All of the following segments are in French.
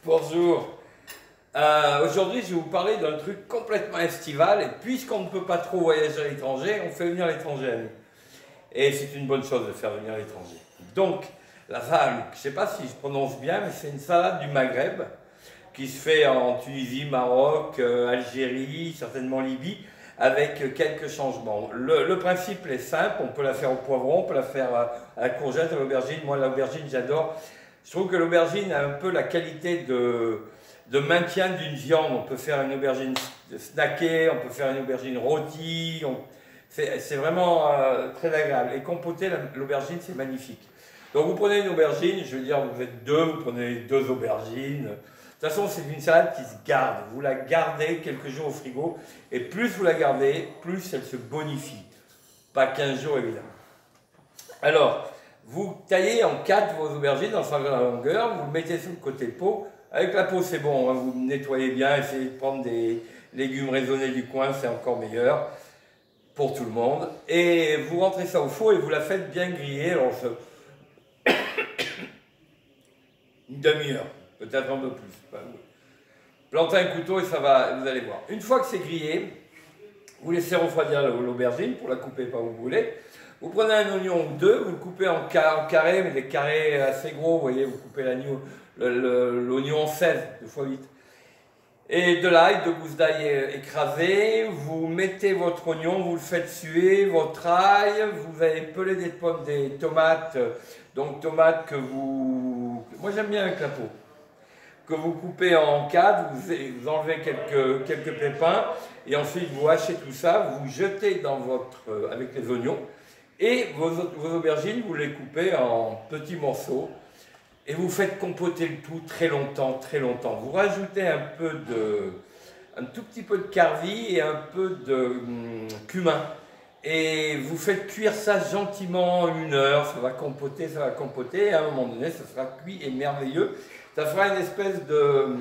Bonjour. Aujourd'hui, je vais vous parler d'un truc complètement estival. Et puisqu'on ne peut pas trop voyager à l'étranger, on fait venir l'étranger à nous. Et c'est une bonne chose de faire venir l'étranger. Donc, la zahalouk, je ne sais pas si je prononce bien, mais c'est une salade du Maghreb qui se fait en Tunisie, Maroc, Algérie, certainement Libye, avec quelques changements. Le principe est simple, on peut la faire au poivron, on peut la faire à la courgette, à l'aubergine. Moi, l'aubergine, j'adore. Je trouve que l'aubergine a un peu la qualité de maintien d'une viande. On peut faire une aubergine snackée, on peut faire une aubergine rôtie. C'est vraiment très agréable. Et compoter l'aubergine, c'est magnifique. Donc vous prenez une aubergine, je veux dire, vous êtes deux, vous prenez deux aubergines. De toute façon, c'est une salade qui se garde. Vous la gardez quelques jours au frigo. Et plus vous la gardez, plus elle se bonifie. Pas 15 jours, évidemment. Alors, vous taillez en 4 vos aubergines en 5 la longueur. Vous le mettez sur le côté de peau. Avec la peau, c'est bon. Hein, vous nettoyez bien. Essayez de prendre des légumes raisonnés du coin. C'est encore meilleur pour tout le monde. Et vous rentrez ça au four et vous la faites bien griller. Alors, une demi-heure. Peut-être un peu plus. Plantez un couteau et ça va, vous allez voir. Une fois que c'est grillé, vous laissez refroidir l'aubergine pour la couper comme vous voulez. Vous prenez un oignon ou deux, vous le coupez en carrés, mais des carrés assez gros, vous voyez, vous coupez l'oignon en 16, 2 fois 8. Et de l'ail, 2 gousses d'ail écrasées, vous mettez votre oignon, vous le faites suer, votre ail, vous allez peler des tomates, donc tomates que vous... Moi j'aime bien avec la peau. Que vous coupez en 4, vous enlevez quelques pépins, et ensuite vous hachez tout ça, vous jetez dans avec les oignons, et vos aubergines, vous les coupez en petits morceaux, et vous faites compoter le tout très longtemps, très longtemps. Vous rajoutez un tout petit peu de carvi et un peu de cumin, et vous faites cuire ça gentiment 1 heure, ça va compoter, et à un moment donné, ça sera cuit et merveilleux. Ça fera une espèce de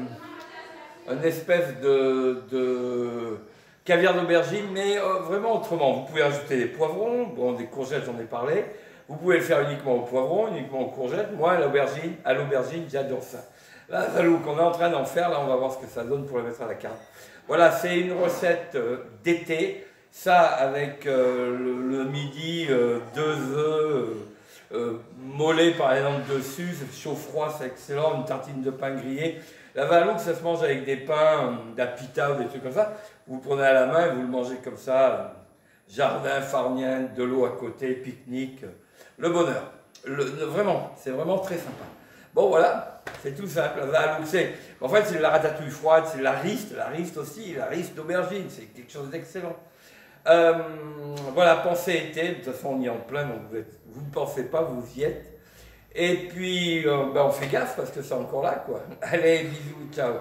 caviar d'aubergine, mais vraiment autrement. Vous pouvez ajouter des poivrons, bon, des courgettes, j'en ai parlé. Vous pouvez le faire uniquement au poivron, uniquement aux courgettes. Moi, à l'aubergine, j'adore ça. Là, Zalouk, on est en train d'en faire, là, on va voir ce que ça donne pour le mettre à la carte. Voilà, c'est une recette d'été. Ça, avec le midi, 2 œufs. Mollet par exemple dessus, c'est chaud-froid, c'est excellent, une tartine de pain grillé. La zahalouk, ça se mange avec des pains, de la pita ou des trucs comme ça. Vous le prenez à la main et vous le mangez comme ça, jardin, farniente, de l'eau à côté, pique-nique, le bonheur. Vraiment, c'est vraiment très sympa. Bon voilà, c'est tout simple, la zahalouk, en fait c'est de la ratatouille froide, c'est la riste aussi, la riste d'aubergine, c'est quelque chose d'excellent. Voilà, pensez été, de toute façon on y est en plein, donc vous ne pensez pas, vous y êtes. Et puis, on fait gaffe parce que c'est encore là, quoi. Allez, bisous, ciao.